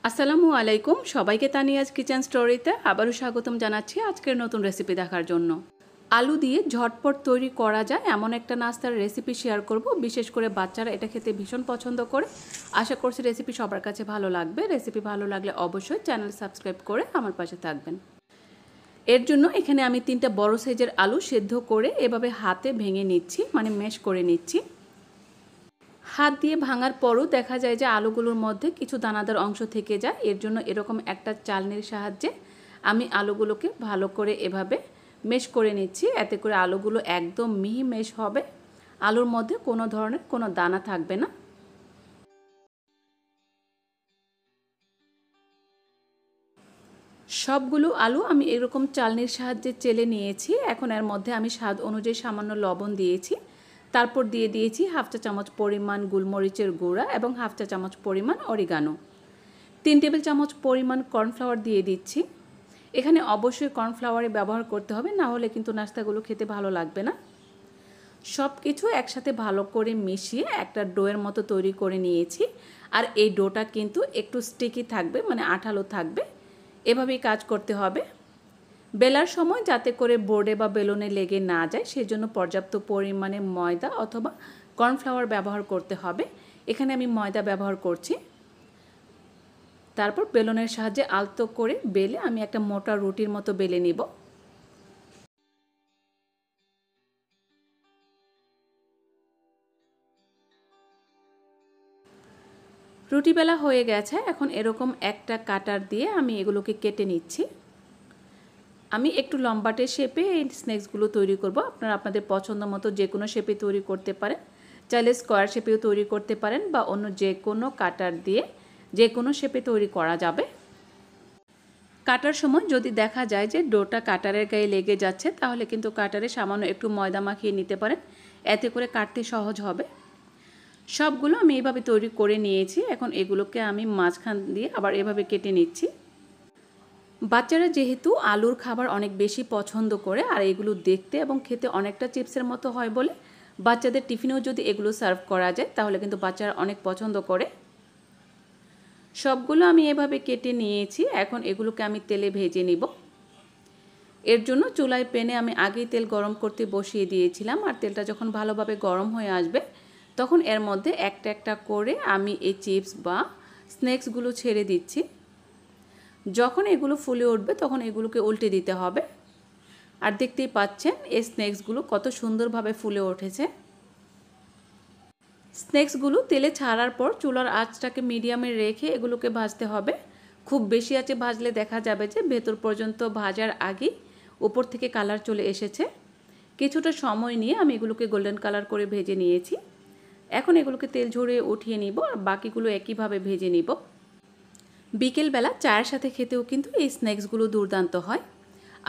আসসালামু আলাইকুম সবাইকে তানিয়াজ কিচেন স্টোরিতে আবারও স্বাগতম জানাচ্ছি আজকের নতুন রেসিপি দেখার জন্য। আলু দিয়ে ঝটপট তৈরি করা যায় এমন একটা নাস্তার রেসিপি শেয়ার করব। বিশেষ করে বাচ্চারা এটা খেতে ভীষণ পছন্দ করে। আশা করছি রেসিপি সবার কাছে ভালো লাগবে। রেসিপি ভালো লাগলে অবশ্যই চ্যানেল সাবস্ক্রাইব করে আমার পাশে থাকবেন। এর জন্য এখানে আমি 3টা বড় সাইজের আলু সেদ্ধ করে এভাবে হাতে ভেঙে নিচ্ছি, মানে ম্যাশ করে নিচ্ছি। হাত দিয়ে ভাঙার পরও দেখা যায় যে আলুগুলোর মধ্যে কিছু দানাদার অংশ থেকে যায়। এর জন্য এরকম একটা চালনির সাহায্যে আমি আলুগুলোকে ভালো করে এভাবে মেশ করে নিচ্ছি। এতে করে আলুগুলো একদম মিহি মেশ হবে, আলুর মধ্যে কোনো ধরনের কোনো দানা থাকবে না। সবগুলো আলু আমি এরকম চালনির সাহায্যে চেলে নিয়েছি। এখন এর মধ্যে আমি স্বাদ অনুযায়ী সামান্য লবণ দিয়েছি। তারপর দিয়ে দিয়েছি হাফ চা চামচ পরিমাণ গোলমরিচের গুঁড়া এবং হাফ চা চামচ পরিমাণ অরিগানো। 3 টেবিল চামচ পরিমাণ কর্নফ্লাওয়ার দিয়ে দিচ্ছি। এখানে অবশ্যই কর্নফ্লাওয়ারই ব্যবহার করতে হবে, না হলে কিন্তু নাস্তাগুলো খেতে ভালো লাগবে না। সব কিছু একসাথে ভালো করে মিশিয়ে একটা ডোয়ের মতো তৈরি করে নিয়েছি। আর এই ডোটা কিন্তু একটু স্টিকি থাকবে, মানে আঠালো থাকবে। এভাবেই কাজ করতে হবে। বেলার সময় যাতে করে বোর্ডে বা বেলুনে লেগে না যায় সেজন্য পর্যাপ্ত পরিমাণে ময়দা অথবা কর্নফ্লাওয়ার ব্যবহার করতে হবে। এখানে আমি ময়দা ব্যবহার করছি। তারপর বেলুনের সাহায্যে আলতো করে বেলে আমি একটা মোটা রুটির মতো বেলে নিব। রুটি বেলা হয়ে গেছে। এখন এরকম একটা কাটার দিয়ে আমি এগুলোকে কেটে নিচ্ছি। আমি একটু লম্বাটে শেপে এই স্ন্যাক্সগুলো তৈরি করব। আপনারা আপনাদের পছন্দ মতো যে কোনো শেপে তৈরি করতে পারেন। চাইলে স্কোয়ার শেপেও তৈরি করতে পারেন বা অন্য যে কোনো কাটার দিয়ে যে কোনো শেপে তৈরি করা যাবে। কাটার সময় যদি দেখা যায় যে ডোটা কাটারের গায়ে লেগে যাচ্ছে, তাহলে কিন্তু কাটারে সামান্য একটু ময়দা মাখিয়ে নিতে পারেন। এতে করে কাটতে সহজ হবে। সবগুলো আমি এইভাবে তৈরি করে নিয়েছি। এখন এগুলোকে আমি মাঝখান দিয়ে আবার এভাবে কেটে নিচ্ছি। বাচ্চারা যেহেতু আলুর খাবার অনেক বেশি পছন্দ করে, আর এগুলো দেখতে এবং খেতে অনেকটা চিপসের মতো হয় বলে বাচ্চাদের টিফিনেও যদি এগুলো সার্ভ করা যায় তাহলে কিন্তু বাচ্চারা অনেক পছন্দ করে। সবগুলো আমি এভাবে কেটে নিয়েছি। এখন এগুলোকে আমি তেলে ভেজে নিব। এর জন্য চুলায় প্যানে আমি আগেই তেল গরম করতে বসিয়ে দিয়েছিলাম। আর তেলটা যখন ভালোভাবে গরম হয়ে আসবে তখন এর মধ্যে একটা একটা করে আমি এই চিপস বা স্ন্যাক্সগুলো ছেড়ে দিচ্ছি। যখন এগুলো ফুলে উঠবে তখন এগুলোকে উল্টে দিতে হবে। আর দেখতেই পাচ্ছেন এই স্ন্যাক্সগুলো কত সুন্দরভাবে ফুলে উঠেছে। স্ন্যাক্সগুলো তেলে ছাড়ার পর চুলার আঁচটাকে মিডিয়ামে রেখে এগুলোকে ভাজতে হবে। খুব বেশি আঁচে ভাজলে দেখা যাবে যে ভেতর পর্যন্ত ভাজার আগেই উপর থেকে কালার চলে এসেছে। কিছুটা সময় নিয়ে আমি এগুলোকে গোল্ডেন কালার করে ভেজে নিয়েছি। এখন এগুলোকে তেল ঝরিয়ে উঠিয়ে নিব আর বাকিগুলো একইভাবে ভেজে নিব। বিকেলবেলা চায়ের সাথে খেতেও কিন্তু এই স্ন্যাক্সগুলো দুর্দান্ত হয়।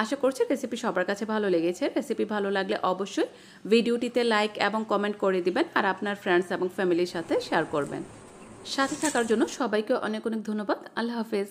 আশা করছি রেসিপি সবার কাছে ভালো লেগেছে। রেসিপি ভালো লাগলে অবশ্যই ভিডিওটিতে লাইক এবং কমেন্ট করে দিবেন আর আপনার ফ্রেন্ডস এবং ফ্যামিলির সাথে শেয়ার করবেন। সাথে থাকার জন্য সবাইকে অনেক অনেক ধন্যবাদ। আল্লাহ হাফেজ।